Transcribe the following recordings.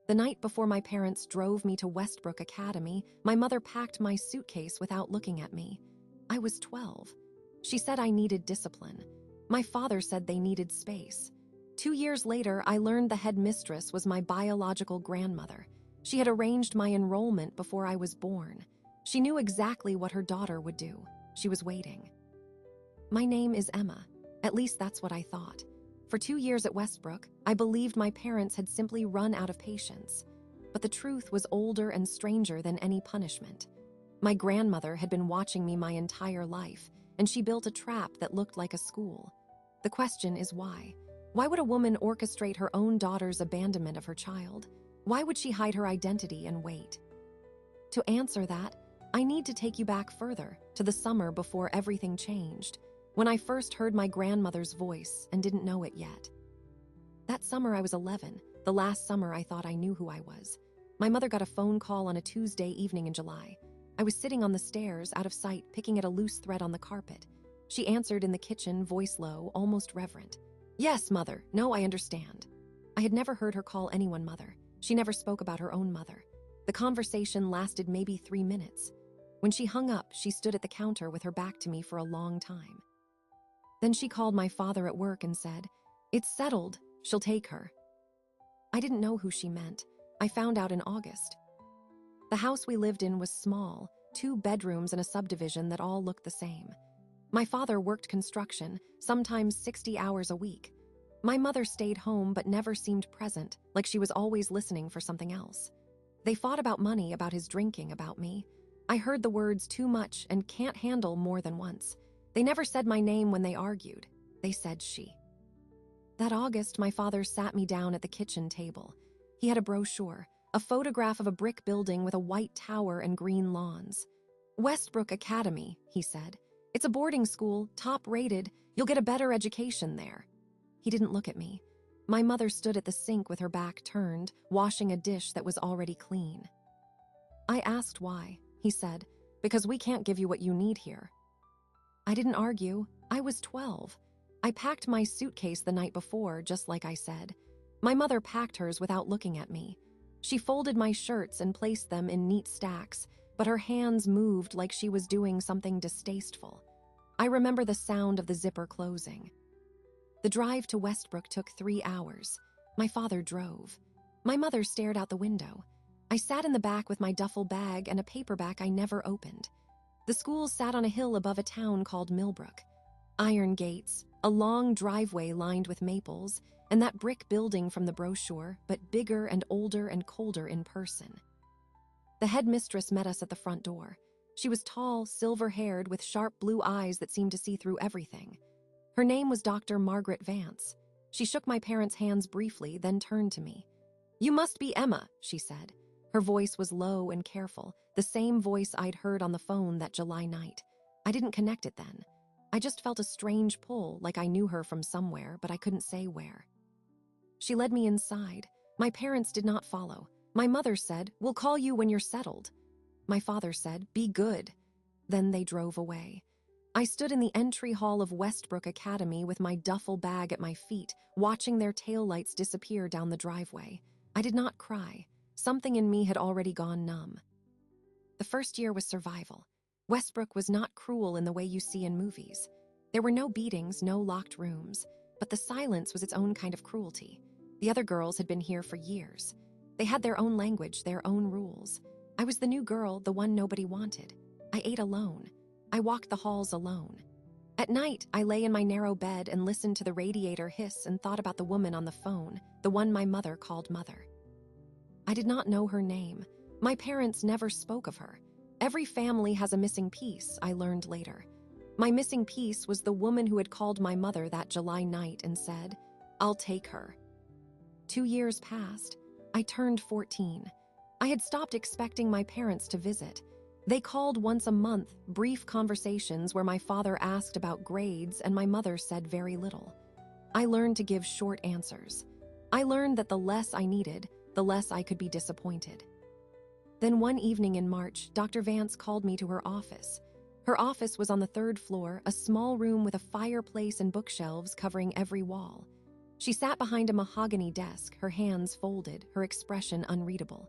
The night before my parents drove me to Westbrook Academy, my mother packed my suitcase without looking at me. I was 12. She said I needed discipline. My father said they needed space. 2 years later, I learned the headmistress was my biological grandmother. She had arranged my enrollment before I was born. She knew exactly what her daughter would do. She was waiting. My name is Emma. At least that's what I thought. For 2 years at Westbrook, I believed my parents had simply run out of patience. But the truth was older and stranger than any punishment. My grandmother had been watching me my entire life, and she built a trap that looked like a school. The question is why? Why would a woman orchestrate her own daughter's abandonment of her child? Why would she hide her identity and wait? To answer that, I need to take you back further, to the summer before everything changed, when I first heard my grandmother's voice and didn't know it yet. That summer I was 11, the last summer I thought I knew who I was. My mother got a phone call on a Tuesday evening in July. I was sitting on the stairs, out of sight, picking at a loose thread on the carpet. She answered in the kitchen, voice low, almost reverent. "Yes, Mother. No, I understand." I had never heard her call anyone mother. She never spoke about her own mother. The conversation lasted maybe 3 minutes. When she hung up, she stood at the counter with her back to me for a long time. Then she called my father at work and said, "It's settled. She'll take her." I didn't know who she meant. I found out in August. The house we lived in was small, 2 bedrooms and a subdivision that all looked the same. My father worked construction, sometimes 60 hours a week. My mother stayed home but never seemed present, like she was always listening for something else. They fought about money, about his drinking, about me. I heard the words "too much" and "can't handle" more than once. They never said my name when they argued. They said she. That August, my father sat me down at the kitchen table. He had a brochure, a photograph of a brick building with a white tower and green lawns. "Westbrook Academy," he said. "It's a boarding school, top rated. You'll get a better education there." He didn't look at me. My mother stood at the sink with her back turned, washing a dish that was already clean. I asked why. He said, "Because we can't give you what you need here." I didn't argue. I was 12. I packed my suitcase the night before, just like I said. My mother packed hers without looking at me. She folded my shirts and placed them in neat stacks, but her hands moved like she was doing something distasteful. I remember the sound of the zipper closing. The drive to Westbrook took 3 hours. My father drove. My mother stared out the window. I sat in the back with my duffel bag and a paperback I never opened. The school sat on a hill above a town called Millbrook. Iron gates, a long driveway lined with maples, and that brick building from the brochure, but bigger and older and colder in person. The headmistress met us at the front door. She was tall, silver-haired, with sharp blue eyes that seemed to see through everything. Her name was Dr. Margaret Vance. She shook my parents' hands briefly, then turned to me. "You must be Emma," she said. Her voice was low and careful, the same voice I'd heard on the phone that July night. I didn't connect it then. I just felt a strange pull, like I knew her from somewhere, but I couldn't say where. She led me inside. My parents did not follow. My mother said, "We'll call you when you're settled." My father said, "Be good." Then they drove away. I stood in the entry hall of Westbrook Academy with my duffel bag at my feet, watching their taillights disappear down the driveway. I did not cry. Something in me had already gone numb. The first year was survival. Westbrook was not cruel in the way you see in movies. There were no beatings, no locked rooms, but the silence was its own kind of cruelty. The other girls had been here for years. They had their own language, their own rules. I was the new girl, the one nobody wanted. I ate alone. I walked the halls alone. At night, I lay in my narrow bed and listened to the radiator hiss and thought about the woman on the phone, the one my mother called Mother. I did not know her name. My parents never spoke of her. Every family has a missing piece, I learned later. My missing piece was the woman who had called my mother that July night and said, "I'll take her." 2 years passed. I turned 14. I had stopped expecting my parents to visit. They called once a month, brief conversations where my father asked about grades and my mother said very little. I learned to give short answers. I learned that the less I needed, the less I could be disappointed. Then one evening in March, Dr. Vance called me to her office. Her office was on the 3rd floor, a small room with a fireplace and bookshelves covering every wall. She sat behind a mahogany desk, her hands folded, her expression unreadable.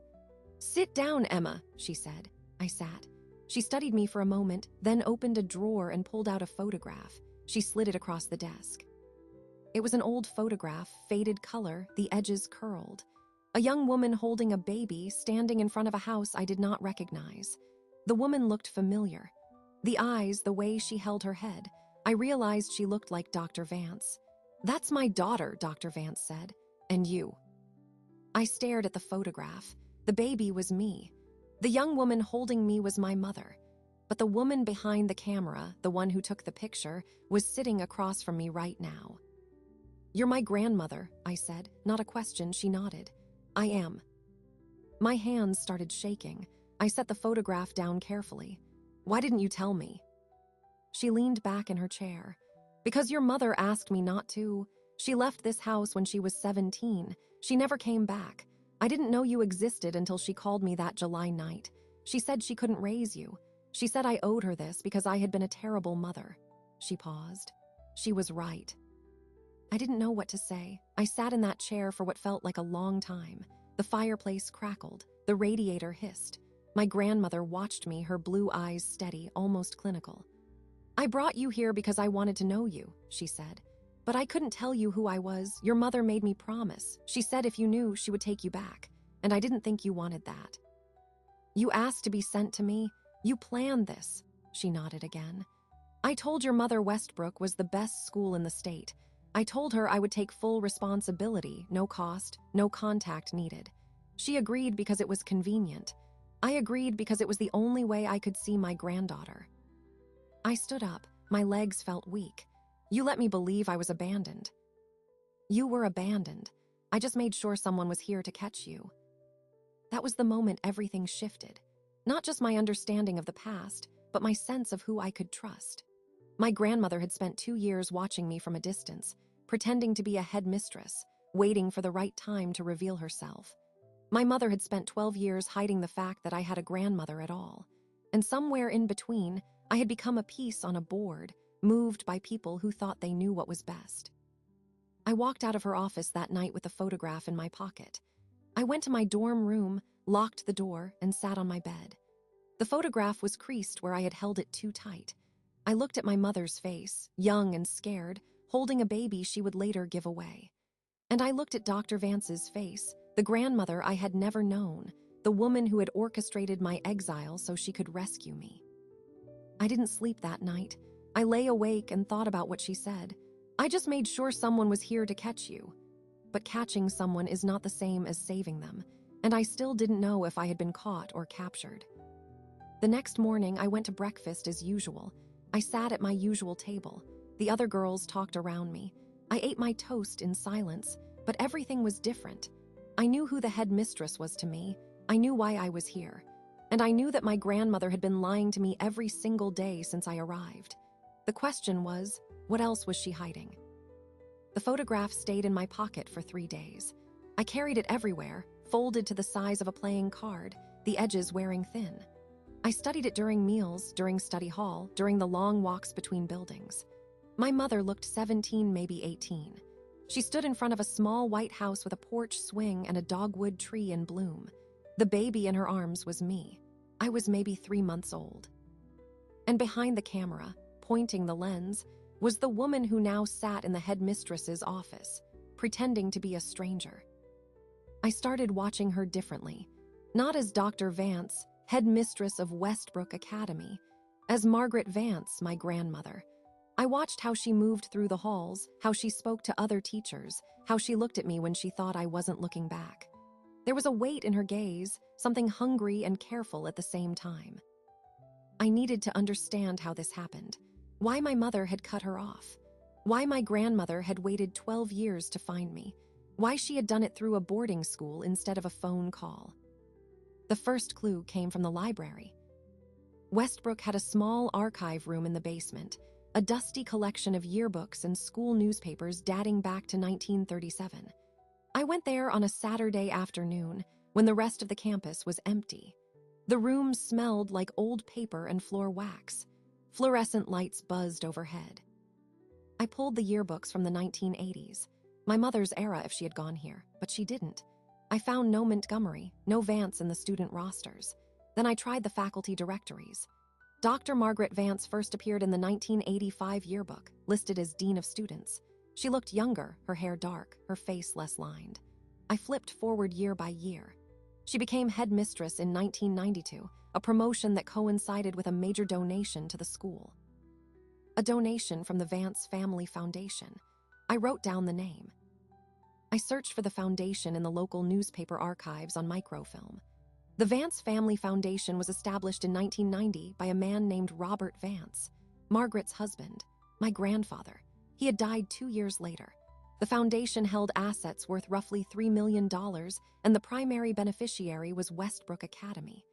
"Sit down, Emma," she said. I sat. She studied me for a moment, then opened a drawer and pulled out a photograph. She slid it across the desk. It was an old photograph, faded color, the edges curled. A young woman holding a baby, standing in front of a house I did not recognize. The woman looked familiar. The eyes, the way she held her head. I realized she looked like Dr. Vance. "That's my daughter," Dr. Vance said. "And you?" I stared at the photograph. The baby was me. The young woman holding me was my mother. But the woman behind the camera, the one who took the picture, was sitting across from me right now. "You're my grandmother," I said. Not a question, she nodded. "I am." My hands started shaking. I set the photograph down carefully. "Why didn't you tell me?" She leaned back in her chair. "Because your mother asked me not to. She left this house when she was 17. She never came back. I didn't know you existed until she called me that July night. She said she couldn't raise you. She said I owed her this because I had been a terrible mother." She paused. She was right. I didn't know what to say. I sat in that chair for what felt like a long time. The fireplace crackled. The radiator hissed. My grandmother watched me, her blue eyes steady, almost clinical. "I brought you here because I wanted to know you," she said. "But I couldn't tell you who I was. Your mother made me promise. She said if you knew, she would take you back. And I didn't think you wanted that. You asked to be sent to me. You planned this." She nodded again. "I told your mother Westbrook was the best school in the state. I told her I would take full responsibility, no cost, no contact needed. She agreed because it was convenient. I agreed because it was the only way I could see my granddaughter." I stood up. My legs felt weak. "You let me believe I was abandoned." "You were abandoned. I just made sure someone was here to catch you." That was the moment everything shifted. Not just my understanding of the past, but my sense of who I could trust. My grandmother had spent 2 years watching me from a distance, pretending to be a headmistress, waiting for the right time to reveal herself. My mother had spent 12 years hiding the fact that I had a grandmother at all. And somewhere in between, I had become a piece on a board, moved by people who thought they knew what was best. I walked out of her office that night with the photograph in my pocket. I went to my dorm room, locked the door, and sat on my bed. The photograph was creased where I had held it too tight. I looked at my mother's face, young and scared, holding a baby she would later give away. And I looked at Dr. Vance's face, the grandmother I had never known, the woman who had orchestrated my exile so she could rescue me. I didn't sleep that night. I lay awake and thought about what she said. "I just made sure someone was here to catch you." But catching someone is not the same as saving them, and I still didn't know if I had been caught or captured. The next morning, I went to breakfast as usual. I sat at my usual table. The other girls talked around me. I ate my toast in silence, but everything was different. I knew who the headmistress was to me. I knew why I was here. And I knew that my grandmother had been lying to me every single day since I arrived. The question was, what else was she hiding? The photograph stayed in my pocket for 3 days. I carried it everywhere, folded to the size of a playing card, the edges wearing thin. I studied it during meals, during study hall, during the long walks between buildings. My mother looked 17, maybe 18. She stood in front of a small white house with a porch swing and a dogwood tree in bloom. The baby in her arms was me. I was maybe 3 months old. And behind the camera, pointing the lens, was the woman who now sat in the headmistress's office, pretending to be a stranger. I started watching her differently, not as Dr. Vance, headmistress of Westbrook Academy, as Margaret Vance, my grandmother. I watched how she moved through the halls, how she spoke to other teachers, how she looked at me when she thought I wasn't looking back. There was a weight in her gaze, something hungry and careful at the same time. I needed to understand how this happened, why my mother had cut her off, why my grandmother had waited 12 years to find me, why she had done it through a boarding school instead of a phone call. The first clue came from the library. Westbrook had a small archive room in the basement, a dusty collection of yearbooks and school newspapers dating back to 1937. I went there on a Saturday afternoon when the rest of the campus was empty. The room smelled like old paper and floor wax. Fluorescent lights buzzed overhead. I pulled the yearbooks from the 1980s. My mother's era if she had gone here, but she didn't. I found no Montgomery, no Vance in the student rosters. Then I tried the faculty directories. Dr. Margaret Vance first appeared in the 1985 yearbook, listed as Dean of Students. She looked younger, her hair dark, her face less lined. I flipped forward year by year. She became headmistress in 1992, a promotion that coincided with a major donation to the school. A donation from the Vance Family Foundation. I wrote down the name. I searched for the foundation in the local newspaper archives on microfilm. The Vance Family Foundation was established in 1990 by a man named Robert Vance, Margaret's husband, my grandfather. He had died 2 years later. The foundation held assets worth roughly $3 million, and the primary beneficiary was Westbrook Academy.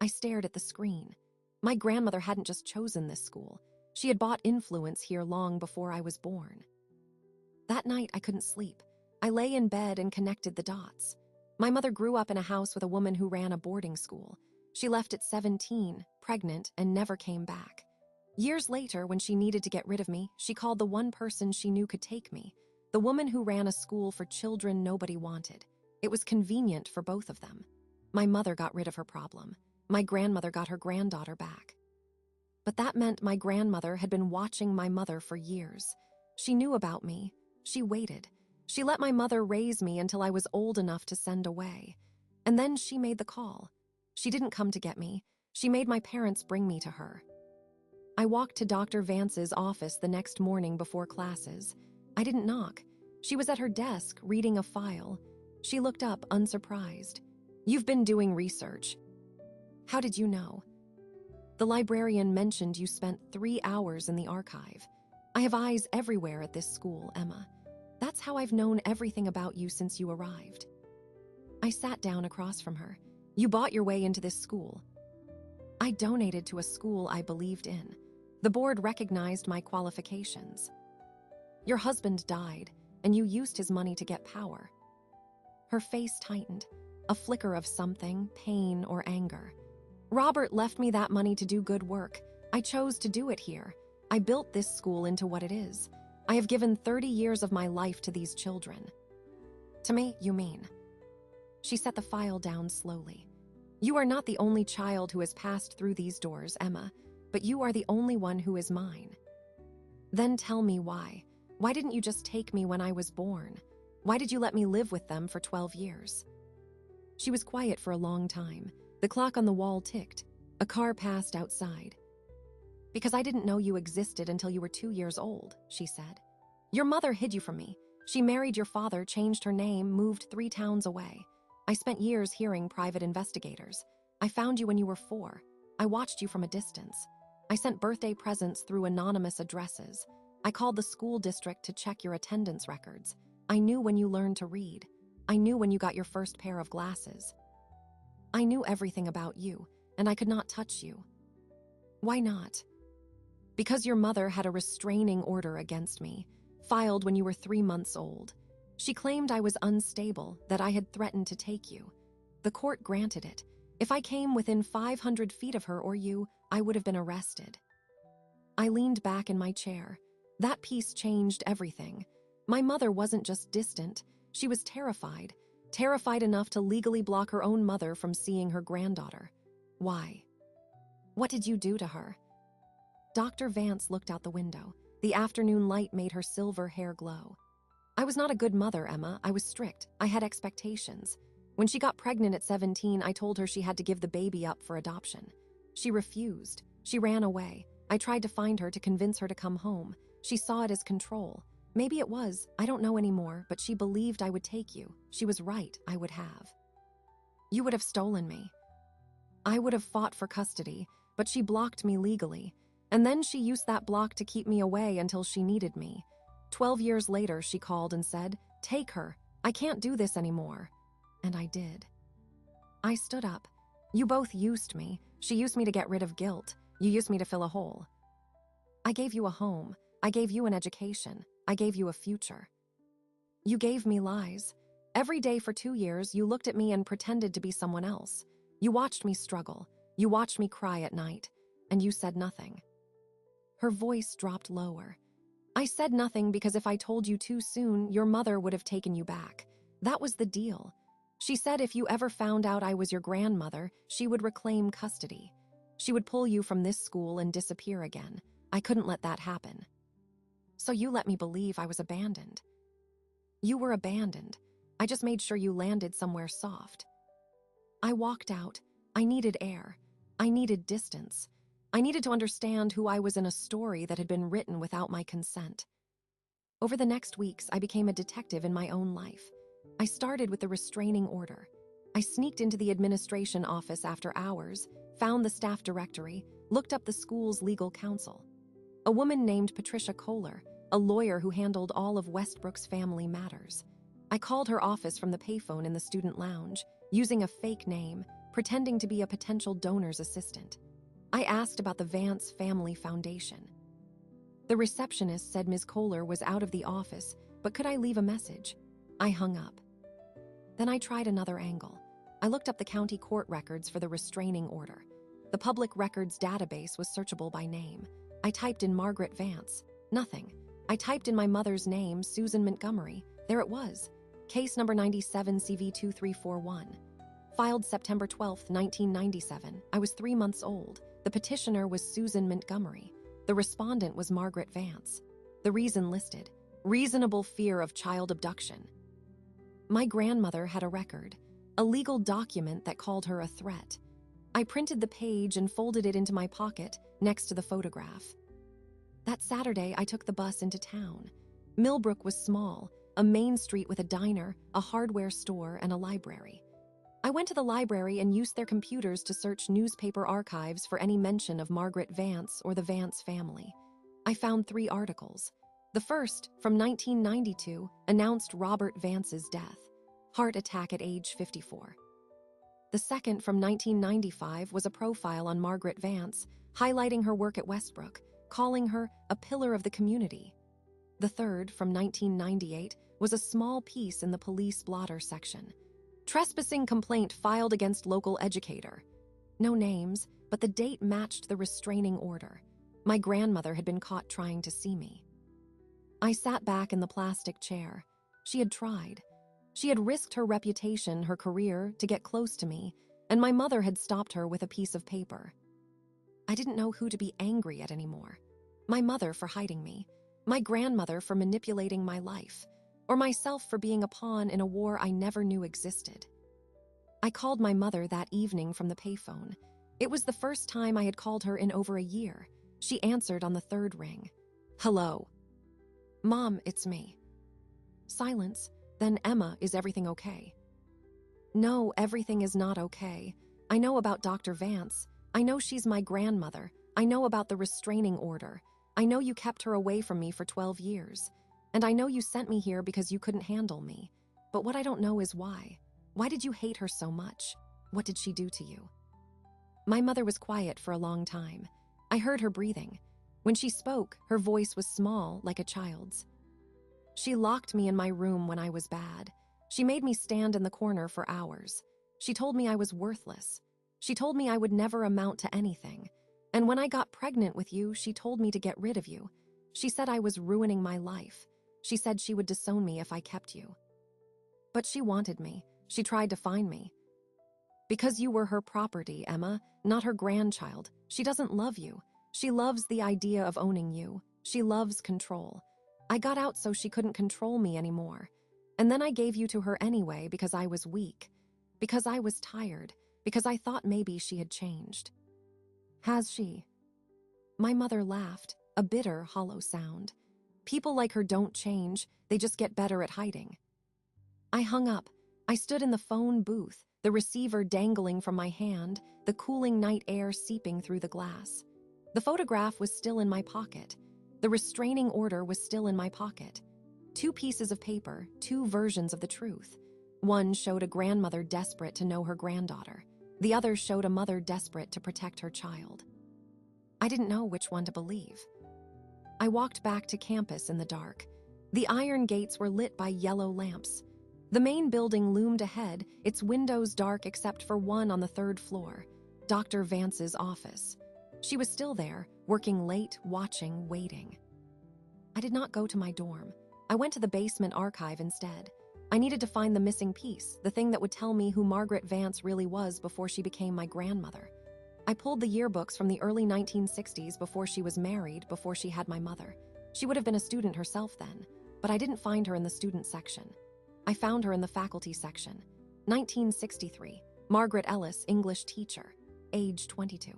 I stared at the screen. My grandmother hadn't just chosen this school. She had bought influence here long before I was born. That night, I couldn't sleep. I lay in bed and connected the dots. My mother grew up in a house with a woman who ran a boarding school. She left at 17, pregnant, and never came back. Years later, when she needed to get rid of me, she called the one person she knew could take me, the woman who ran a school for children nobody wanted. It was convenient for both of them. My mother got rid of her problem. My grandmother got her granddaughter back. But that meant my grandmother had been watching my mother for years. She knew about me. She waited. She let my mother raise me until I was old enough to send away. And then she made the call. She didn't come to get me. She made my parents bring me to her. I walked to Dr. Vance's office the next morning before classes. I didn't knock. She was at her desk, reading a file. She looked up, unsurprised. "You've been doing research." "How did you know?" "The librarian mentioned you spent 3 hours in the archive. I have eyes everywhere at this school, Emma. That's how I've known everything about you since you arrived." I sat down across from her. "You bought your way into this school." "I donated to a school I believed in. The board recognized my qualifications." "Your husband died, and you used his money to get power." Her face tightened, a flicker of something, pain or anger. "Robert left me that money to do good work. I chose to do it here. I built this school into what it is. I have given 30 years of my life to these children." "To me, you mean?" She set the file down slowly. "You are not the only child who has passed through these doors, Emma, but you are the only one who is mine." "Then tell me why. Why didn't you just take me when I was born? Why did you let me live with them for 12 years? She was quiet for a long time. The clock on the wall ticked. A car passed outside. "Because I didn't know you existed until you were 2 years old," she said. "Your mother hid you from me. She married your father, changed her name, moved 3 towns away. I spent years hearing private investigators. I found you when you were 4. I watched you from a distance. I sent birthday presents through anonymous addresses. I called the school district to check your attendance records. I knew when you learned to read. I knew when you got your first pair of glasses. I knew everything about you, and I could not touch you." "Why not?" "Because your mother had a restraining order against me, filed when you were 3 months old. She claimed I was unstable, that I had threatened to take you. The court granted it. If I came within 500 feet of her or you, I would have been arrested." I leaned back in my chair. That piece changed everything. My mother wasn't just distant. She was terrified. Terrified enough to legally block her own mother from seeing her granddaughter. Why? What did you do to her? Dr. Vance looked out the window. The afternoon light made her silver hair glow. "I was not a good mother, Emma. I was strict. I had expectations. When she got pregnant at 17, I told her she had to give the baby up for adoption. She refused. She ran away. I tried to find her to convince her to come home. She saw it as control. Maybe it was, I don't know anymore, but she believed I would take you. She was right, I would have. You would have stolen me. I would have fought for custody, but she blocked me legally. And then she used that block to keep me away until she needed me. 12 years later, she called and said, 'Take her. I can't do this anymore.' And I did. I stood up. You both used me. She used me to get rid of guilt. You used me to fill a hole. I gave you a home. I gave you an education. I gave you a future. You gave me lies. Every day for 2 years, you looked at me and pretended to be someone else. You watched me struggle. You watched me cry at night. And you said nothing." Her voice dropped lower. I said nothing because if I told you too soon, your mother would have taken you back. That was the deal. She said if you ever found out I was your grandmother, she would reclaim custody. She would pull you from this school and disappear again. I couldn't let that happen. So you let me believe I was abandoned. You were abandoned. I just made sure you landed somewhere soft. I walked out. I needed air. I needed distance. I needed to understand who I was in a story that had been written without my consent. Over the next weeks, I became a detective in my own life. I started with the restraining order. I sneaked into the administration office after hours, found the staff directory, looked up the school's legal counsel. A woman named Patricia Kohler, a lawyer who handled all of Westbrook's family matters. I called her office from the payphone in the student lounge, using a fake name, pretending to be a potential donor's assistant. I asked about the Vance Family Foundation. The receptionist said Ms. Kohler was out of the office, but could I leave a message? I hung up. Then I tried another angle. I looked up the county court records for the restraining order. The public records database was searchable by name. I typed in Margaret Vance. Nothing. I typed in my mother's name, Susan Montgomery. There it was. Case number 97 CV2341. Filed September 12, 1997. I was 3 months old. The petitioner was Susan Montgomery. The respondent was Margaret Vance. The reason listed: reasonable fear of child abduction. My grandmother had a record, a legal document that called her a threat. I printed the page and folded it into my pocket next to the photograph. That Saturday, I took the bus into town. Millbrook was small, a main street with a diner, a hardware store, and a library. I went to the library and used their computers to search newspaper archives for any mention of Margaret Vance or the Vance family. I found 3 articles. The first, from 1992, announced Robert Vance's death, heart attack at age 54. The second, from 1995, was a profile on Margaret Vance, highlighting her work at Westbrook, calling her a pillar of the community. The third, from 1998, was a small piece in the police blotter section. Trespassing complaint filed against local educator. No names, but the date matched the restraining order. My grandmother had been caught trying to see me. I sat back in the plastic chair. She had tried. She had risked her reputation, her career, to get close to me, and my mother had stopped her with a piece of paper. I didn't know who to be angry at anymore. My mother for hiding me, my grandmother for manipulating my life, or myself for being a pawn in a war I never knew existed. I called my mother that evening from the payphone. It was the first time I had called her in over a year. She answered on the 3rd ring. "Hello." "Mom, it's me." Silence. Then, "Emma, is everything okay?" "No, everything is not okay. I know about Dr. Vance. I know she's my grandmother. I know about the restraining order. I know you kept her away from me for 12 years. And I know you sent me here because you couldn't handle me. But what I don't know is why. Why did you hate her so much? What did she do to you?" My mother was quiet for a long time. I heard her breathing. When she spoke, her voice was small, like a child's. "She locked me in my room when I was bad. She made me stand in the corner for hours. She told me I was worthless. She told me I would never amount to anything. And when I got pregnant with you, she told me to get rid of you. She said I was ruining my life. She said she would disown me if I kept you. But she wanted me. She tried to find me. Because you were her property, Emma, not her grandchild. She doesn't love you. She loves the idea of owning you. She loves control. I got out so she couldn't control me anymore. And then I gave you to her anyway because I was weak. Because I was tired. Because I thought maybe she had changed." "Has she?" My mother laughed, a bitter, hollow sound. "People like her don't change. They just get better at hiding." I hung up. I stood in the phone booth, the receiver dangling from my hand, the cooling night air seeping through the glass. The photograph was still in my pocket. The restraining order was still in my pocket. 2 pieces of paper, 2 versions of the truth. One showed a grandmother desperate to know her granddaughter. The other showed a mother desperate to protect her child. I didn't know which one to believe. I walked back to campus in the dark. The iron gates were lit by yellow lamps. The main building loomed ahead, its windows dark except for one on the 3rd floor, Dr. Vance's office. She was still there, working late, watching, waiting. I did not go to my dorm. I went to the basement archive instead. I needed to find the missing piece, the thing that would tell me who Margaret Vance really was before she became my grandmother. I pulled the yearbooks from the early 1960s before she was married, before she had my mother. She would have been a student herself then, but I didn't find her in the student section. I found her in the faculty section. 1963, Margaret Ellis, English teacher, age 22.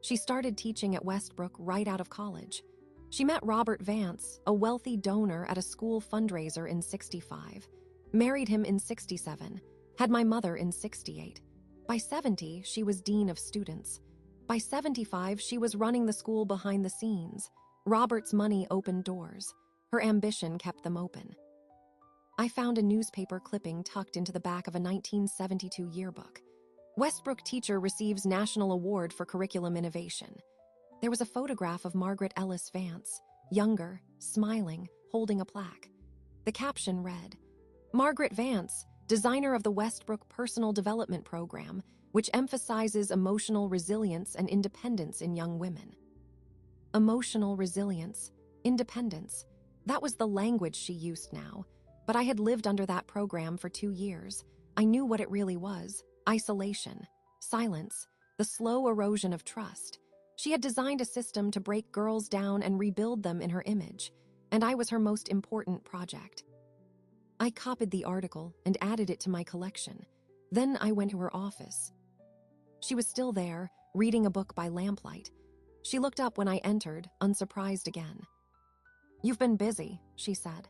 She started teaching at Westbrook right out of college. She met Robert Vance, a wealthy donor at a school fundraiser in 65, married him in 67, had my mother in 68. By 70, she was dean of students. By 75, she was running the school behind the scenes. Robert's money opened doors. Her ambition kept them open. I found a newspaper clipping tucked into the back of a 1972 yearbook. Westbrook teacher receives National Award for Curriculum Innovation. There was a photograph of Margaret Ellis Vance, younger, smiling, holding a plaque. The caption read, "Margaret Vance, designer of the Westbrook Personal Development Program, which emphasizes emotional resilience and independence in young women." Emotional resilience, independence. That was the language she used now. But I had lived under that program for 2 years. I knew what it really was: isolation, silence, the slow erosion of trust. She had designed a system to break girls down and rebuild them in her image, and I was her most important project. I copied the article and added it to my collection. Then I went to her office. She was still there, reading a book by lamplight. She looked up when I entered, unsurprised again. "You've been busy," she said.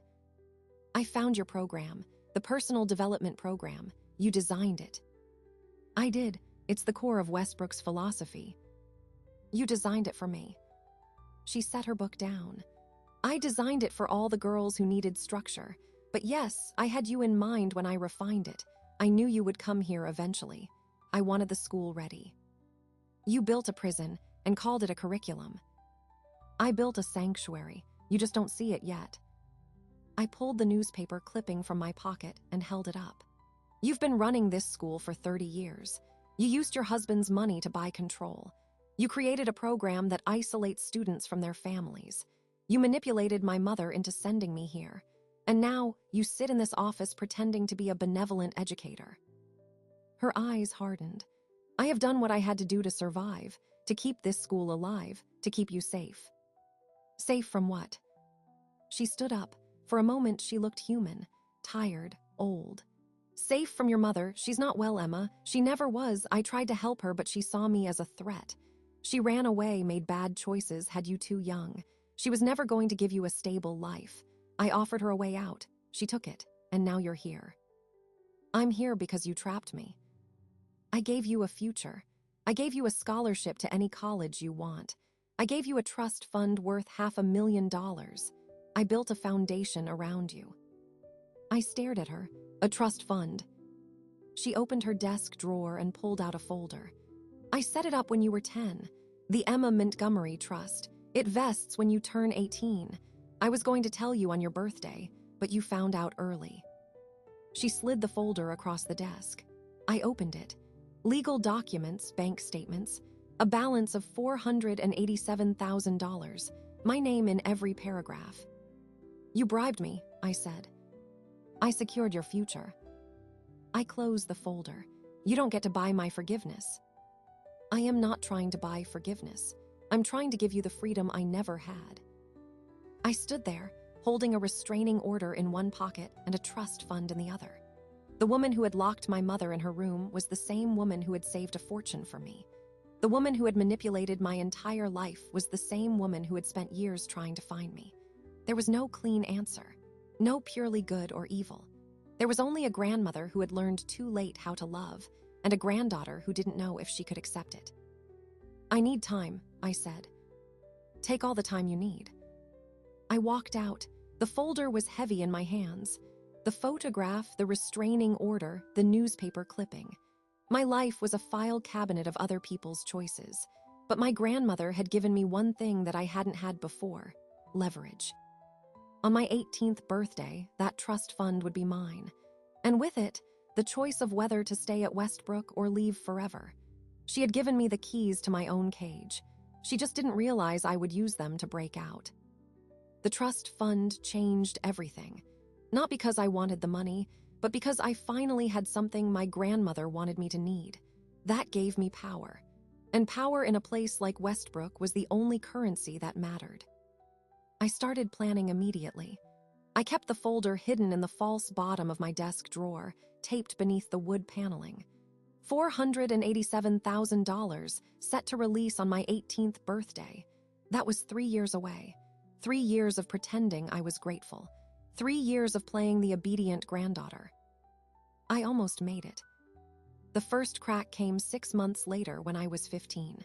"I found your program, the Personal Development Program. You designed it." "I did. It's the core of Westbrook's philosophy." "You designed it for me." She set her book down. "I designed it for all the girls who needed structure. But yes, I had you in mind when I refined it. I knew you would come here eventually. I wanted the school ready. You built a prison and called it a curriculum. I built a sanctuary. You just don't see it yet." I pulled the newspaper clipping from my pocket and held it up. "You've been running this school for 30 years. You used your husband's money to buy control. You created a program that isolates students from their families. You manipulated my mother into sending me here. And now you sit in this office pretending to be a benevolent educator." Her eyes hardened. "I have done what I had to do to survive, to keep this school alive, to keep you safe." "Safe from what?" She stood up. For a moment, she looked human, tired, old. "Safe from your mother. She's not well, Emma. She never was. I tried to help her, but she saw me as a threat. She ran away, made bad choices, had you too young. She was never going to give you a stable life. I offered her a way out. She took it, and now you're here. I'm here because you trapped me. I gave you a future. I gave you a scholarship to any college you want. I gave you a trust fund worth $500,000. I built a foundation around you." I stared at her. "A trust fund?" She opened her desk drawer and pulled out a folder. "I set it up when you were 10. The Emma Montgomery Trust. It vests when you turn 18. I was going to tell you on your birthday, but you found out early." She slid the folder across the desk. I opened it. Legal documents, bank statements, a balance of $487,000, my name in every paragraph. "You bribed me," I said. "I secured your future." I closed the folder. "You don't get to buy my forgiveness." "I am not trying to buy forgiveness. I'm trying to give you the freedom I never had." I stood there, holding a restraining order in one pocket and a trust fund in the other. The woman who had locked my mother in her room was the same woman who had saved a fortune for me. The woman who had manipulated my entire life was the same woman who had spent years trying to find me. There was no clean answer, no purely good or evil. There was only a grandmother who had learned too late how to love, and a granddaughter who didn't know if she could accept it. "I need time," I said. "Take all the time you need." I walked out. The folder was heavy in my hands. The photograph, the restraining order, the newspaper clipping. My life was a file cabinet of other people's choices. But my grandmother had given me one thing that I hadn't had before: leverage. On my 18th birthday, that trust fund would be mine. And with it, the choice of whether to stay at Westbrook or leave forever. She had given me the keys to my own cage. She just didn't realize I would use them to break out. The trust fund changed everything. Not because I wanted the money, but because I finally had something my grandmother wanted me to need. That gave me power. And power in a place like Westbrook was the only currency that mattered. I started planning immediately. I kept the folder hidden in the false bottom of my desk drawer, taped beneath the wood paneling. $487,000 set to release on my 18th birthday. That was 3 years away. 3 years of pretending I was grateful. 3 years of playing the obedient granddaughter. I almost made it. The first crack came 6 months later when I was 15.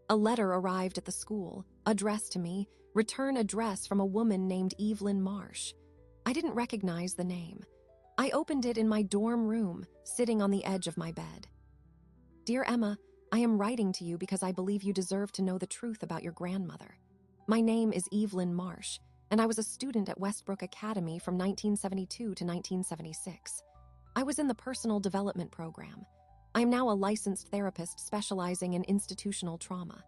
A letter arrived at the school, addressed to me, return address from a woman named Evelyn Marsh. I didn't recognize the name. I opened it in my dorm room, sitting on the edge of my bed. Dear Emma, I am writing to you because I believe you deserve to know the truth about your grandmother. My name is Evelyn Marsh, and I was a student at Westbrook Academy from 1972 to 1976. I was in the personal development program. I am now a licensed therapist specializing in institutional trauma.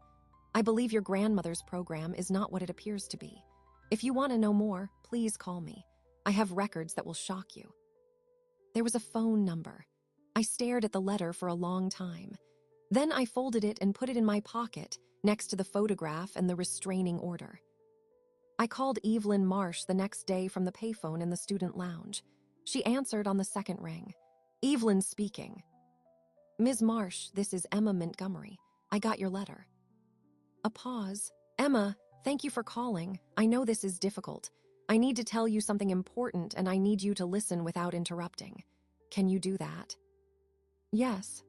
I believe your grandmother's program is not what it appears to be. If you want to know more, please call me. I have records that will shock you. There was a phone number. I stared at the letter for a long time. Then I folded it and put it in my pocket, next to the photograph and the restraining order. I called Evelyn Marsh the next day from the payphone in the student lounge. She answered on the second ring. Evelyn speaking. Ms. Marsh, this is Emma Montgomery. I got your letter. A pause. Emma, thank you for calling. I know this is difficult. I need to tell you something important and I need you to listen without interrupting. Can you do that? Yes.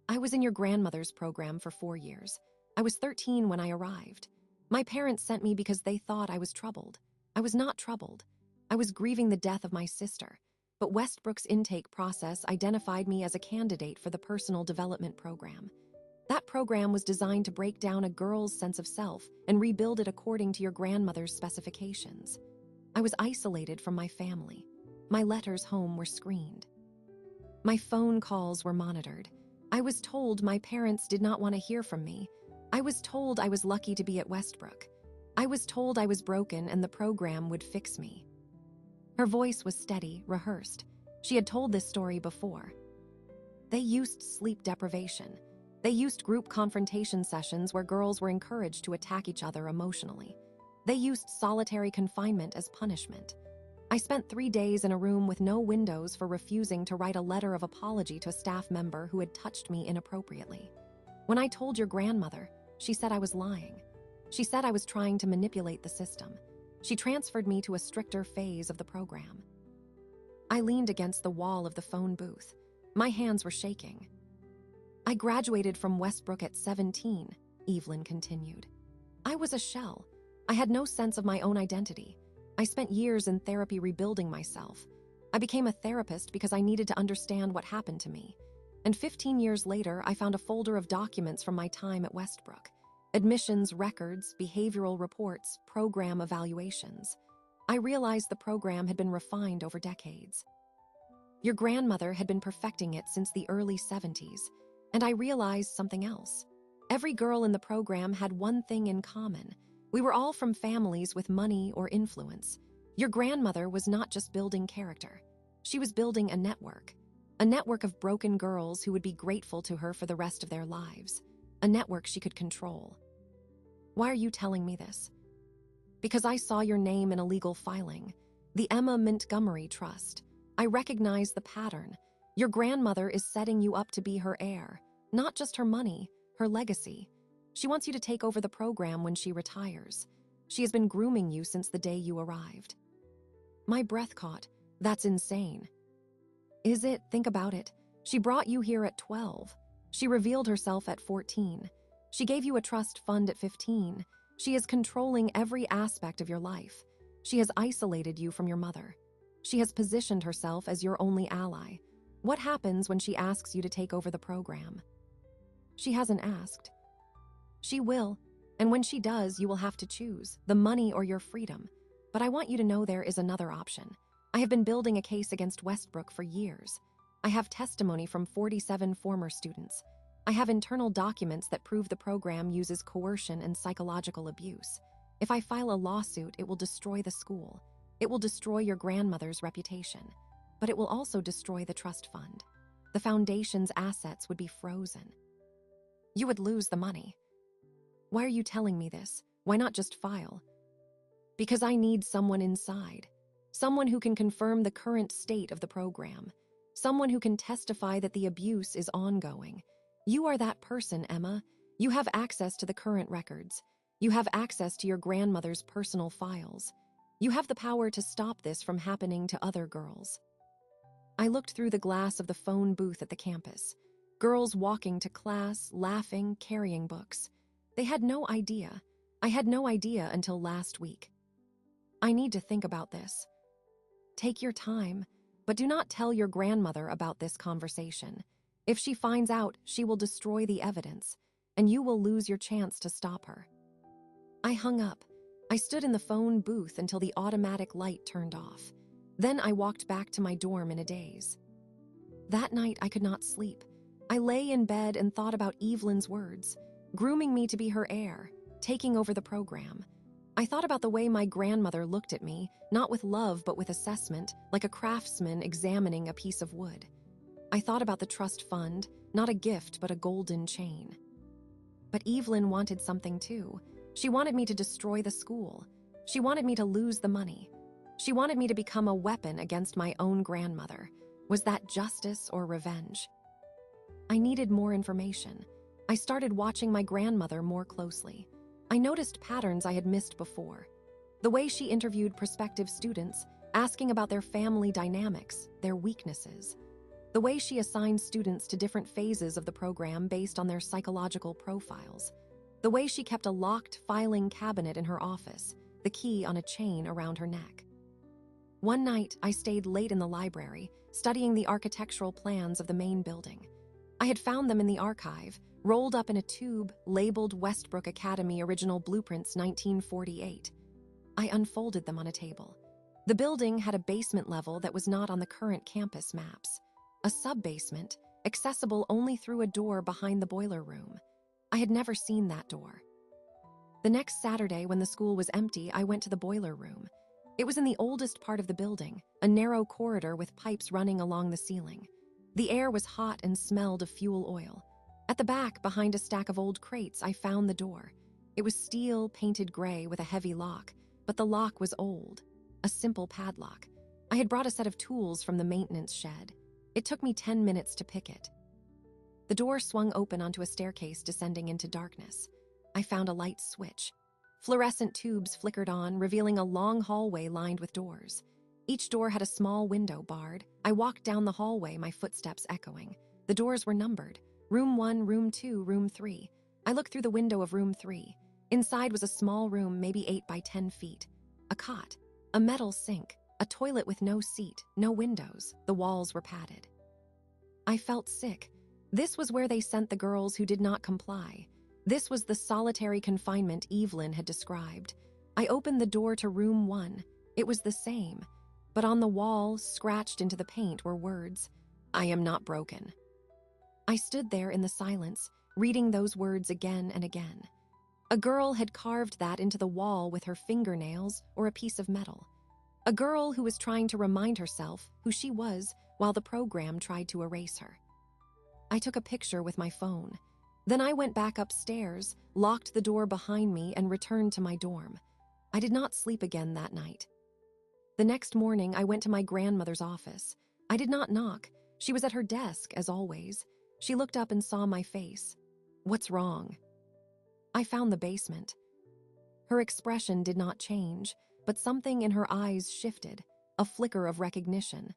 I was in your grandmother's program for 4 years. I was 13 when I arrived. My parents sent me because they thought I was troubled. I was not troubled. I was grieving the death of my sister. But Westbrook's intake process identified me as a candidate for the personal development program. That program was designed to break down a girl's sense of self and rebuild it according to your grandmother's specifications. I was isolated from my family. My letters home were screened. My phone calls were monitored. I was told my parents did not want to hear from me. I was told I was lucky to be at Westbrook. I was told I was broken and the program would fix me. Her voice was steady, rehearsed. She had told this story before. They used sleep deprivation. They used group confrontation sessions where girls were encouraged to attack each other emotionally. They used solitary confinement as punishment. I spent 3 days in a room with no windows for refusing to write a letter of apology to a staff member who had touched me inappropriately. When I told your grandmother, she said I was lying. She said I was trying to manipulate the system. She transferred me to a stricter phase of the program. I leaned against the wall of the phone booth. My hands were shaking. I graduated from Westbrook at 17, Evelyn continued. I was a shell. I had no sense of my own identity. I spent years in therapy rebuilding myself. I became a therapist because I needed to understand what happened to me. And 15 years later, I found a folder of documents from my time at Westbrook. Admissions records, behavioral reports, program evaluations. I realized the program had been refined over decades. Your grandmother had been perfecting it since the early 70s, and I realized something else. Every girl in the program had one thing in common. We were all from families with money or influence. Your grandmother was not just building character. She was building a network of broken girls who would be grateful to her for the rest of their lives, a network she could control. Why are you telling me this? Because I saw your name in a legal filing, the Emma Montgomery Trust. I recognize the pattern. Your grandmother is setting you up to be her heir, not just her money, her legacy. She wants you to take over the program when she retires. She has been grooming you since the day you arrived. My breath caught. That's insane. Is it? Think about it. She brought you here at 12. She revealed herself at 14. She gave you a trust fund at 15. She is controlling every aspect of your life. She has isolated you from your mother. She has positioned herself as your only ally. What happens when she asks you to take over the program? She hasn't asked. She will, and when she does, you will have to choose, the money or your freedom. But I want you to know there is another option. I have been building a case against Westbrook for years. I have testimony from 47 former students. I have internal documents that prove the program uses coercion and psychological abuse. If I file a lawsuit, it will destroy the school. It will destroy your grandmother's reputation. But it will also destroy the trust fund. The foundation's assets would be frozen. You would lose the money. Why are you telling me this? Why not just file? Because I need someone inside. Someone who can confirm the current state of the program. Someone who can testify that the abuse is ongoing. You are that person, Emma. You have access to the current records. You have access to your grandmother's personal files. You have the power to stop this from happening to other girls. I looked through the glass of the phone booth at the campus. Girls walking to class, laughing, carrying books. They had no idea. I had no idea until last week. I need to think about this. Take your time, but do not tell your grandmother about this conversation. If she finds out, she will destroy the evidence, and you will lose your chance to stop her. I hung up. I stood in the phone booth until the automatic light turned off. Then I walked back to my dorm in a daze. That night, I could not sleep. I lay in bed and thought about Evelyn's words, grooming me to be her heir, taking over the program. I thought about the way my grandmother looked at me, not with love but with assessment, like a craftsman examining a piece of wood. I thought about the trust fund, not a gift but a golden chain. But Evelyn wanted something too. She wanted me to destroy the school. She wanted me to lose the money. She wanted me to become a weapon against my own grandmother. Was that justice or revenge? I needed more information. I started watching my grandmother more closely. I noticed patterns I had missed before. The way she interviewed prospective students, asking about their family dynamics, their weaknesses. The way she assigned students to different phases of the program based on their psychological profiles. The way she kept a locked filing cabinet in her office, the key on a chain around her neck. One night, I stayed late in the library, studying the architectural plans of the main building. I had found them in the archive, rolled up in a tube labeled Westbrook Academy Original Blueprints 1948. I unfolded them on a table. The building had a basement level that was not on the current campus maps. A sub-basement, accessible only through a door behind the boiler room. I had never seen that door. The next Saturday, when the school was empty, I went to the boiler room. It was in the oldest part of the building, a narrow corridor with pipes running along the ceiling. The air was hot and smelled of fuel oil. At the back, behind a stack of old crates, I found the door. It was steel, painted gray with a heavy lock, but the lock was old, a simple padlock. I had brought a set of tools from the maintenance shed. It took me 10 minutes to pick it. The door swung open onto a staircase descending into darkness. I found a light switch. Fluorescent tubes flickered on, revealing a long hallway lined with doors. Each door had a small window barred. I walked down the hallway, my footsteps echoing. The doors were numbered. Room 1, Room 2, Room 3. I looked through the window of Room 3. Inside was a small room, maybe 8 by 10 feet. A cot, a metal sink, a toilet with no seat, no windows. The walls were padded. I felt sick. This was where they sent the girls who did not comply. This was the solitary confinement Evelyn had described. I opened the door to Room 1. It was the same. But on the wall, scratched into the paint, were words, "I am not broken." I stood there in the silence, reading those words again and again. A girl had carved that into the wall with her fingernails or a piece of metal. A girl who was trying to remind herself who she was while the program tried to erase her. I took a picture with my phone. Then I went back upstairs, locked the door behind me, and returned to my dorm. I did not sleep again that night. The next morning, I went to my grandmother's office. I did not knock. She was at her desk, as always. She looked up and saw my face. "What's wrong?" I found the basement. Her expression did not change, but something in her eyes shifted, a flicker of recognition.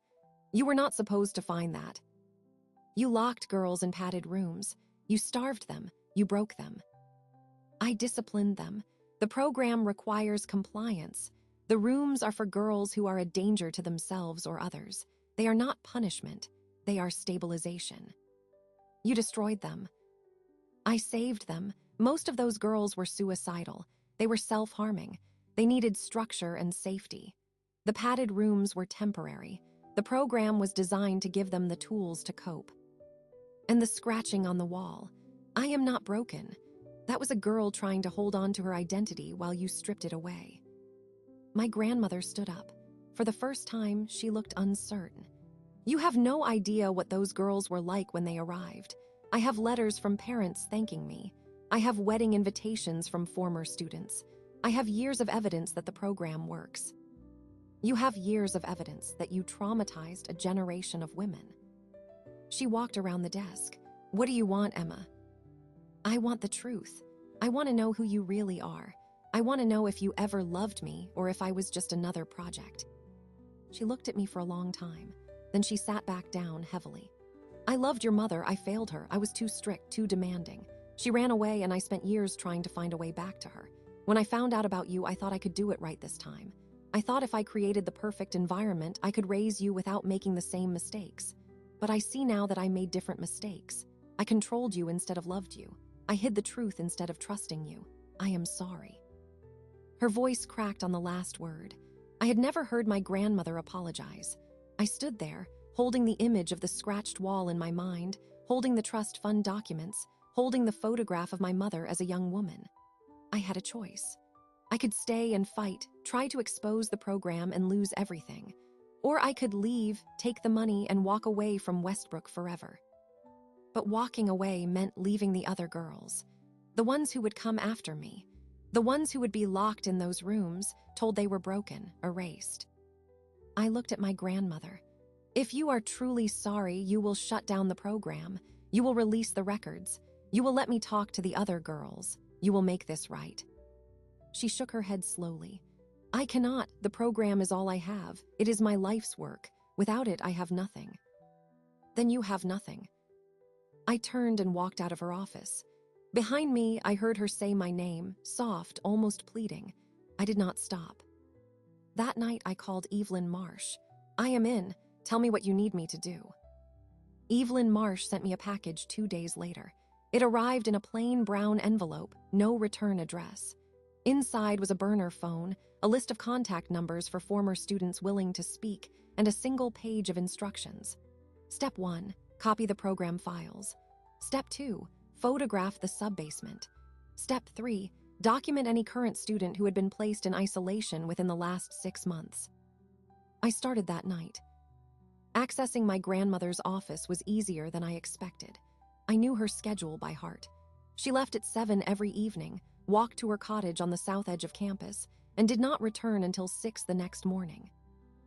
"You were not supposed to find that. You locked girls in padded rooms. You starved them. You broke them." I disciplined them. The program requires compliance. The rooms are for girls who are a danger to themselves or others. They are not punishment. They are stabilization. You destroyed them. I saved them. Most of those girls were suicidal. They were self-harming. They needed structure and safety. The padded rooms were temporary. The program was designed to give them the tools to cope. And the scratching on the wall. "I am not broken." That was a girl trying to hold on to her identity while you stripped it away. My grandmother stood up. For the first time, she looked uncertain. You have no idea what those girls were like when they arrived. I have letters from parents thanking me. I have wedding invitations from former students. I have years of evidence that the program works. You have years of evidence that you traumatized a generation of women. She walked around the desk. What do you want, Emma? I want the truth. I want to know who you really are. I want to know if you ever loved me or if I was just another project. She looked at me for a long time. Then she sat back down heavily. I loved your mother. I failed her. I was too strict, too demanding. She ran away and I spent years trying to find a way back to her. When I found out about you, I thought I could do it right this time. I thought if I created the perfect environment, I could raise you without making the same mistakes. But I see now that I made different mistakes. I controlled you instead of loved you. I hid the truth instead of trusting you. I am sorry. Her voice cracked on the last word. I had never heard my grandmother apologize. I stood there, holding the image of the scratched wall in my mind, holding the trust fund documents, holding the photograph of my mother as a young woman. I had a choice. I could stay and fight, try to expose the program and lose everything. Or I could leave, take the money, and walk away from Westbrook forever. But walking away meant leaving the other girls, the ones who would come after me, the ones who would be locked in those rooms, told they were broken, erased. I looked at my grandmother. If you are truly sorry, you will shut down the program. You will release the records. You will let me talk to the other girls. You will make this right. She shook her head slowly. I cannot. The program is all I have. It is my life's work. Without it, I have nothing. Then you have nothing. I turned and walked out of her office. Behind me, I heard her say my name, soft, almost pleading. I did not stop. That night, I called Evelyn Marsh. I am in. Tell me what you need me to do. Evelyn Marsh sent me a package 2 days later. It arrived in a plain brown envelope, no return address. Inside was a burner phone, a list of contact numbers for former students willing to speak, and a single page of instructions. Step 1, copy the program files. Step 2, photograph the subbasement. Step 3, document any current student who had been placed in isolation within the last 6 months. I started that night. Accessing my grandmother's office was easier than I expected. I knew her schedule by heart. She left at 7 every evening, walked to her cottage on the south edge of campus, and did not return until 6 the next morning.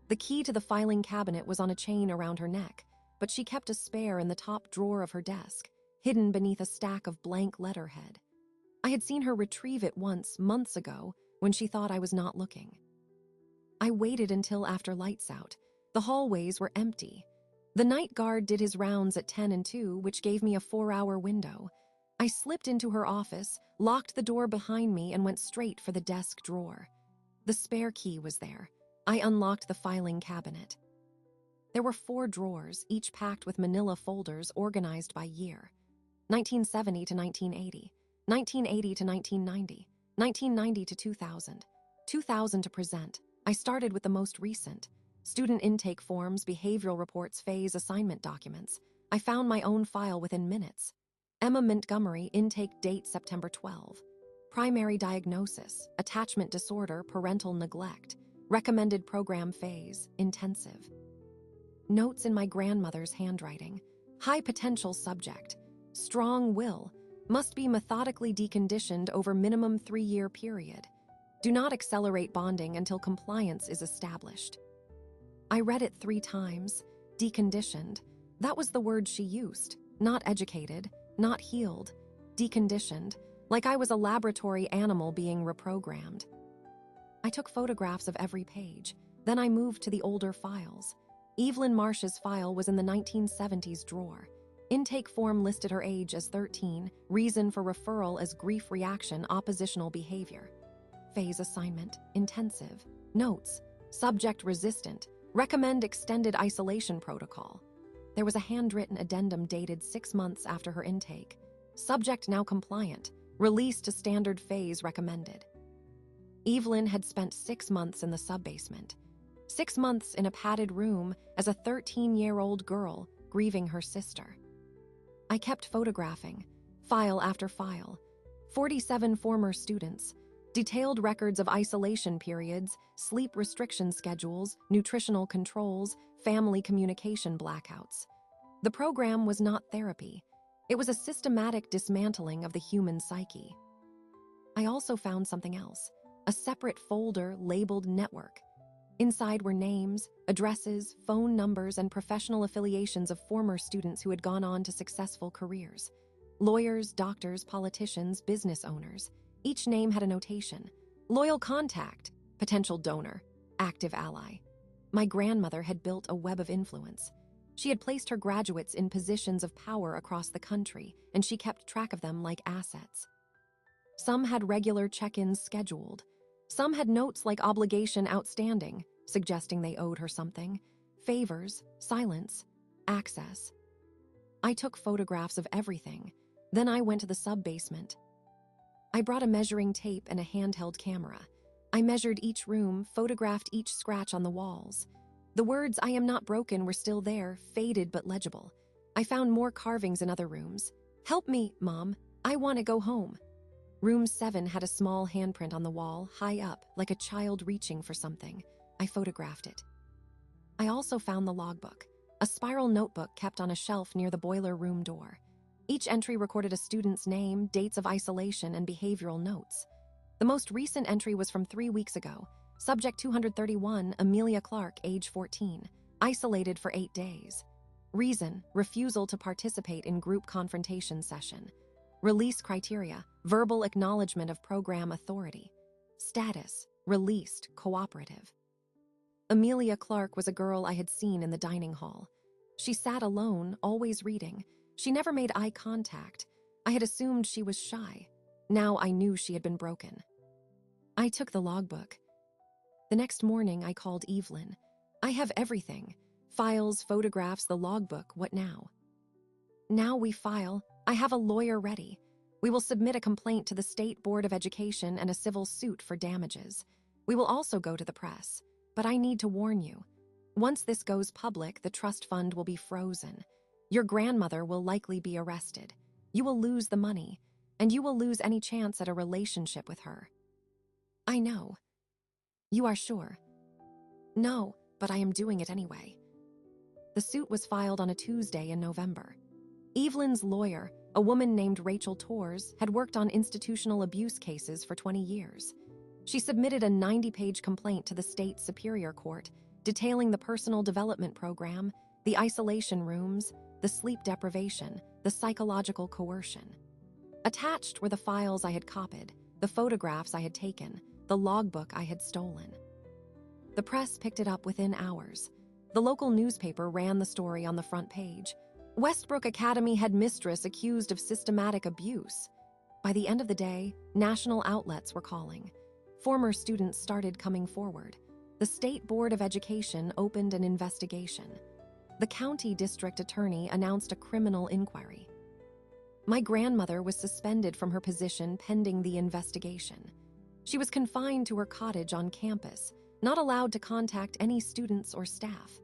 The key to the filing cabinet was on a chain around her neck, but she kept a spare in the top drawer of her desk, hidden beneath a stack of blank letterhead. I had seen her retrieve it once, months ago, when she thought I was not looking. I waited until after lights out. The hallways were empty. The night guard did his rounds at 10 and 2, which gave me a 4-hour window. I slipped into her office, locked the door behind me, and went straight for the desk drawer. The spare key was there. I unlocked the filing cabinet. There were 4 drawers, each packed with manila folders organized by year. 1970 to 1980, 1980 to 1990, 1990 to 2000, 2000 to present. I started with the most recent. Student intake forms, behavioral reports, phase assignment documents. I found my own file within minutes. Emma Montgomery, intake date September 12. Primary diagnosis, attachment disorder, parental neglect. Recommended program phase, intensive. Notes in my grandmother's handwriting. High potential subject. Strong will. Must be methodically deconditioned over minimum 3-year period. Do not accelerate bonding until compliance is established. I read it 3 times. Deconditioned. That was the word she used. Not educated, not healed. Deconditioned. Like I was a laboratory animal being reprogrammed. I took photographs of every page. Then I moved to the older files. Evelyn Marsh's file was in the 1970s drawer. Intake form listed her age as 13, reason for referral as grief reaction, oppositional behavior. Phase assignment, intensive. Notes, subject resistant. Recommend extended isolation protocol. There was a handwritten addendum dated 6 months after her intake. Subject now compliant. Release to standard phase recommended. Evelyn had spent 6 months in the subbasement. 6 months in a padded room as a 13-year-old girl grieving her sister. I kept photographing, file after file. 47 former students, detailed records of isolation periods, sleep restriction schedules, nutritional controls, family communication blackouts. The program was not therapy. It was a systematic dismantling of the human psyche. I also found something else, a separate folder labeled Network. Inside were names, addresses, phone numbers, and professional affiliations of former students who had gone on to successful careers. Lawyers, doctors, politicians, business owners. Each name had a notation. Loyal contact, potential donor, active ally. My grandmother had built a web of influence. She had placed her graduates in positions of power across the country, and she kept track of them like assets. Some had regular check-ins scheduled. Some had notes like obligation outstanding, suggesting they owed her something, favors, silence, access. I took photographs of everything. Then I went to the sub-basement. I brought a measuring tape and a handheld camera. I measured each room, photographed each scratch on the walls. The words "I am not broken" were still there, faded but legible. I found more carvings in other rooms. "Help me, Mom. I want to go home." Room 7 had a small handprint on the wall, high up, like a child reaching for something. I photographed it. I also found the logbook, a spiral notebook kept on a shelf near the boiler room door. Each entry recorded a student's name, dates of isolation, and behavioral notes. The most recent entry was from 3 weeks ago. Subject 231, Amelia Clark, age 14, isolated for 8 days. Reason: refusal to participate in group confrontation session. Release criteria: verbal acknowledgement of program authority. Status: released, cooperative. Amelia Clark was a girl I had seen in the dining hall. She sat alone, always reading. She never made eye contact. I had assumed she was shy. Now I knew she had been broken. I took the logbook. The next morning, I called Evelyn. "I have everything. Files, photographs, the logbook. What now?" "Now we file. I have a lawyer ready. We will submit a complaint to the State Board of Education and a civil suit for damages. We will also go to the press. But I need to warn you. Once this goes public, the trust fund will be frozen. Your grandmother will likely be arrested. You will lose the money, and you will lose any chance at a relationship with her." "I know." "You are sure?" "No, but I am doing it anyway." The suit was filed on a Tuesday in November. Evelyn's lawyer, a woman named Rachel Torres, had worked on institutional abuse cases for 20 years. She submitted a 90-page complaint to the state superior court, detailing the personal development program, the isolation rooms, the sleep deprivation, the psychological coercion. Attached were the files I had copied, the photographs I had taken, the logbook I had stolen. The press picked it up within hours. The local newspaper ran the story on the front page. Westbrook Academy headmistress accused of systematic abuse. By the end of the day, national outlets were calling. Former students started coming forward. The State Board of Education opened an investigation. The county district attorney announced a criminal inquiry. My grandmother was suspended from her position pending the investigation. She was confined to her cottage on campus, not allowed to contact any students or staff.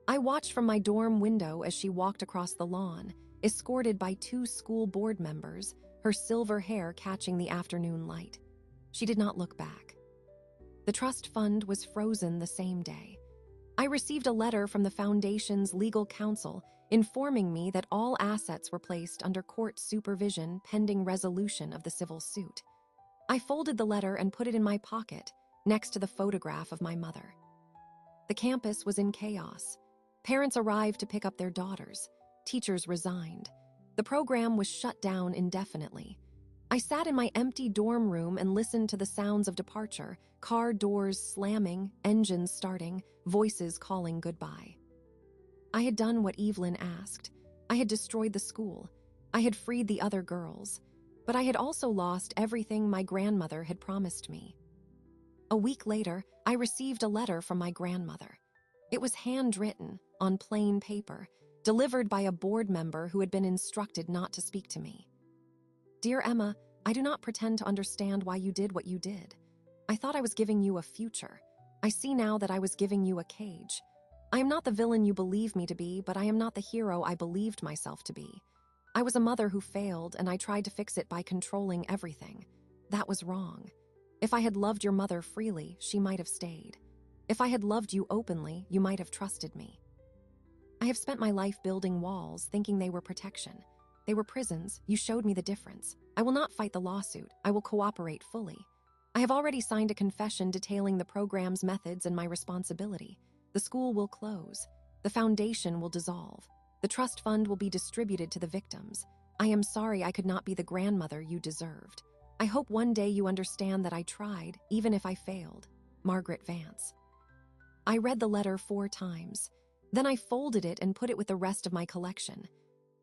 I watched from my dorm window as she walked across the lawn, escorted by 2 school board members, her silver hair catching the afternoon light. She did not look back. The trust fund was frozen the same day. I received a letter from the foundation's legal counsel informing me that all assets were placed under court supervision pending resolution of the civil suit. I folded the letter and put it in my pocket, next to the photograph of my mother. The campus was in chaos. Parents arrived to pick up their daughters. Teachers resigned. The program was shut down indefinitely. I sat in my empty dorm room and listened to the sounds of departure, car doors slamming, engines starting, voices calling goodbye. I had done what Evelyn asked. I had destroyed the school. I had freed the other girls. But I had also lost everything my grandmother had promised me. A week later, I received a letter from my grandmother. It was handwritten, on plain paper, delivered by a board member who had been instructed not to speak to me. "Dear Emma, I do not pretend to understand why you did what you did. I thought I was giving you a future. I see now that I was giving you a cage. I am not the villain you believe me to be, but I am not the hero I believed myself to be. I was a mother who failed, and I tried to fix it by controlling everything. That was wrong. If I had loved your mother freely, she might have stayed. If I had loved you openly, you might have trusted me. I have spent my life building walls, thinking they were protection. They were prisons. You showed me the difference. I will not fight the lawsuit. I will cooperate fully. I have already signed a confession detailing the program's methods and my responsibility. The school will close. The foundation will dissolve. The trust fund will be distributed to the victims. I am sorry I could not be the grandmother you deserved. I hope one day you understand that I tried, even if I failed. Margaret Vance. I read the letter 4 times. Then I folded it and put it with the rest of my collection.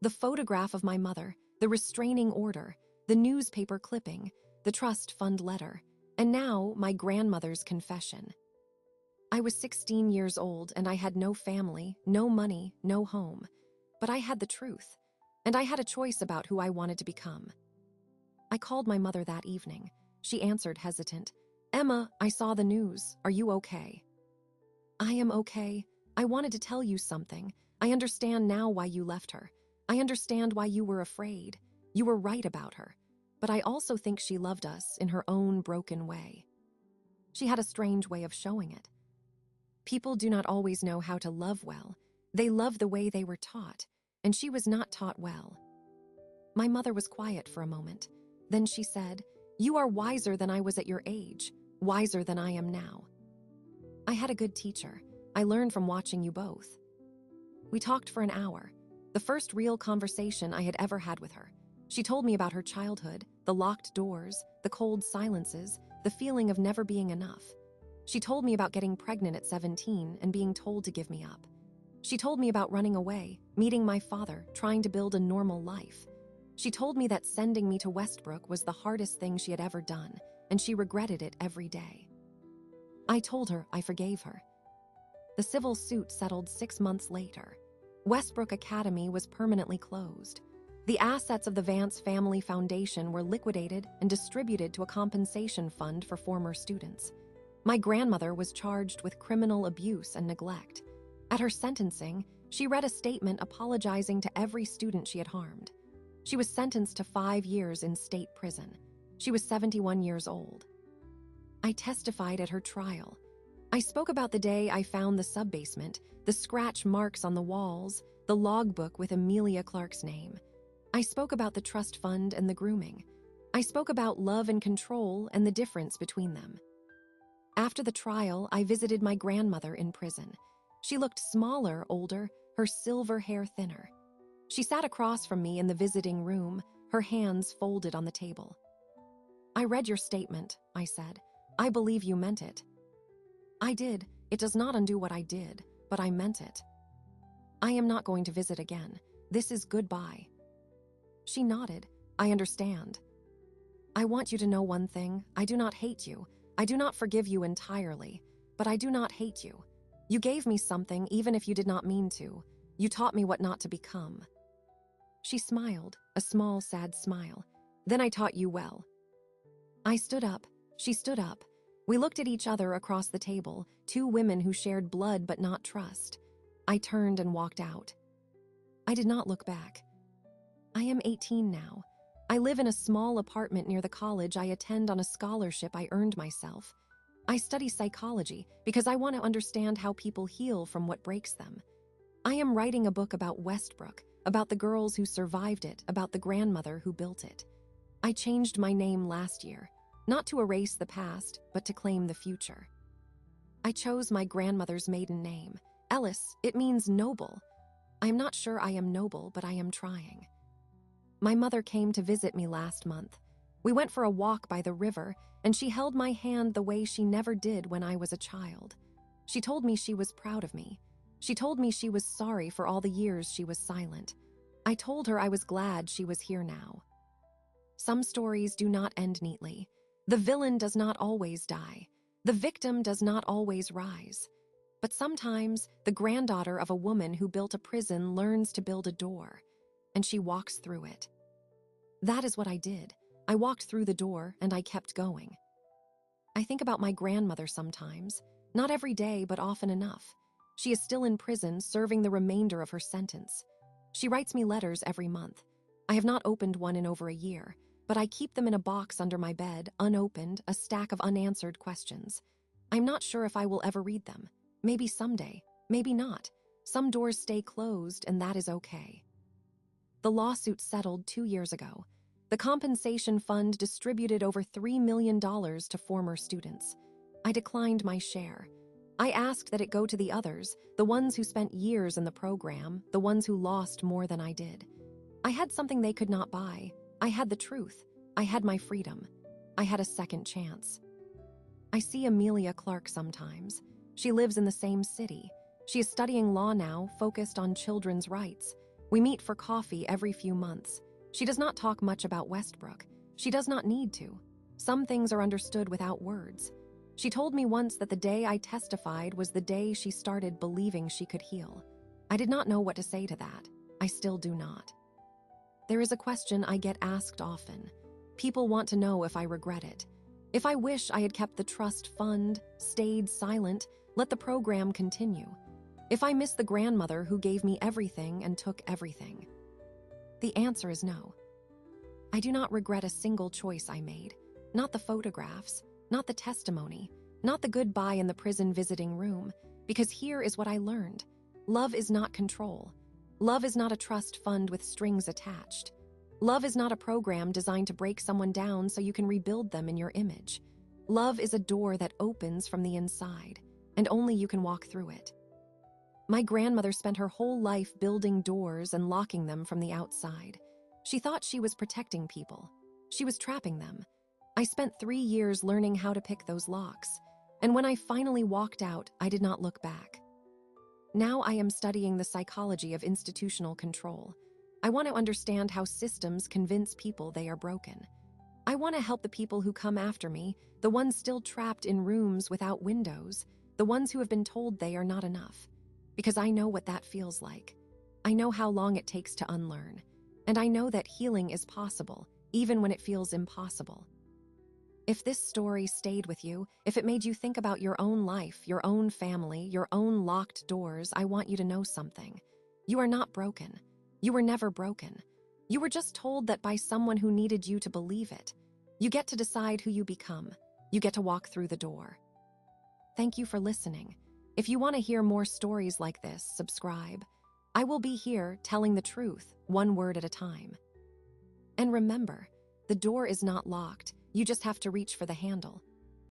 The photograph of my mother, the restraining order, the newspaper clipping, the trust fund letter, and now my grandmother's confession. I was 16 years old and I had no family, no money, no home. But I had the truth, and I had a choice about who I wanted to become. I called my mother that evening. She answered hesitant. "Emma, I saw the news. Are you okay?" "I am okay. I wanted to tell you something. I understand now why you left her. I understand why you were afraid. You were right about her. But I also think she loved us in her own broken way." She had a strange way of showing it. People do not always know how to love well. They love the way they were taught, and she was not taught well. My mother was quiet for a moment. Then she said, "You are wiser than I was at your age, wiser than I am now." I had a good teacher. I learned from watching you both. We talked for an hour, the first real conversation I had ever had with her. She told me about her childhood, the locked doors, the cold silences, the feeling of never being enough. She told me about getting pregnant at 17 and being told to give me up. She told me about running away, meeting my father, trying to build a normal life. She told me that sending me to Westbrook was the hardest thing she had ever done, and she regretted it every day. I told her I forgave her. The civil suit settled 6 months later. Westbrook Academy was permanently closed. The assets of the Vance Family Foundation were liquidated and distributed to a compensation fund for former students. My grandmother was charged with criminal abuse and neglect. At her sentencing, she read a statement apologizing to every student she had harmed. She was sentenced to 5 years in state prison. She was 71 years old. I testified at her trial. I spoke about the day I found the subbasement, the scratch marks on the walls, the logbook with Amelia Clark's name. I spoke about the trust fund and the grooming. I spoke about love and control and the difference between them. After the trial, I visited my grandmother in prison. She looked smaller, older, her silver hair thinner. She sat across from me in the visiting room, her hands folded on the table. "I read your statement," I said. "I believe you meant it." "I did. It does not undo what I did, but I meant it. I am not going to visit again. This is goodbye." She nodded. "I understand. I want you to know one thing. I do not hate you. I do not forgive you entirely, but I do not hate you. You gave me something even if you did not mean to. You taught me what not to become." She smiled, a small, sad smile. "Then I taught you well." I stood up. She stood up. We looked at each other across the table, 2 women who shared blood but not trust. I turned and walked out. I did not look back. I am 18 now. I live in a small apartment near the college I attend on a scholarship I earned myself. I study psychology because I want to understand how people heal from what breaks them. I am writing a book about Westbrook, about the girls who survived it, about the grandmother who built it. I changed my name last year, not to erase the past, but to claim the future. I chose my grandmother's maiden name, Ellis. It means noble. I am not sure I am noble, but I am trying. My mother came to visit me last month. We went for a walk by the river, and she held my hand the way she never did when I was a child. She told me she was proud of me. She told me she was sorry for all the years she was silent. I told her I was glad she was here now. Some stories do not end neatly. The villain does not always die. The victim does not always rise. But sometimes the granddaughter of a woman who built a prison learns to build a door, and she walks through it. That is what I did. I walked through the door and I kept going. I think about my grandmother sometimes, not every day, but often enough. She is still in prison, serving the remainder of her sentence. She writes me letters every month. I have not opened one in over a year, but I keep them in a box under my bed, unopened, a stack of unanswered questions. I'm not sure if I will ever read them. Maybe someday, maybe not. Some doors stay closed, and that is okay. The lawsuit settled 2 years ago. The compensation fund distributed over $3 million to former students. I declined my share. I asked that it go to the others, the ones who spent years in the program, the ones who lost more than I did. I had something they could not buy. I had the truth. I had my freedom. I had a second chance. I see Amelia Clark sometimes. She lives in the same city. She is studying law now, focused on children's rights. We meet for coffee every few months. She does not talk much about Westbrook. She does not need to. Some things are understood without words. She told me once that the day I testified was the day she started believing she could heal. I did not know what to say to that. I still do not. There is a question I get asked often. People want to know if I regret it. If I wish I had kept the trust fund, stayed silent, let the program continue. If I miss the grandmother who gave me everything and took everything. The answer is no. I do not regret a single choice I made. Not the photographs, not the testimony, not the goodbye in the prison visiting room, because here is what I learned. Love is not control. Love is not a trust fund with strings attached. Love is not a program designed to break someone down so you can rebuild them in your image. Love is a door that opens from the inside, and only you can walk through it. My grandmother spent her whole life building doors and locking them from the outside. She thought she was protecting people. She was trapping them. I spent 3 years learning how to pick those locks, and when I finally walked out, I did not look back. Now I am studying the psychology of institutional control. I want to understand how systems convince people they are broken. I want to help the people who come after me, the ones still trapped in rooms without windows, the ones who have been told they are not enough. Because I know what that feels like. I know how long it takes to unlearn. And I know that healing is possible, even when it feels impossible. If this story stayed with you, if it made you think about your own life, your own family, your own locked doors, I want you to know something. You are not broken. You were never broken. You were just told that by someone who needed you to believe it. You get to decide who you become. You get to walk through the door. Thank you for listening. If you want to hear more stories like this, subscribe. I will be here telling the truth, one word at a time. And remember, the door is not locked. You just have to reach for the handle.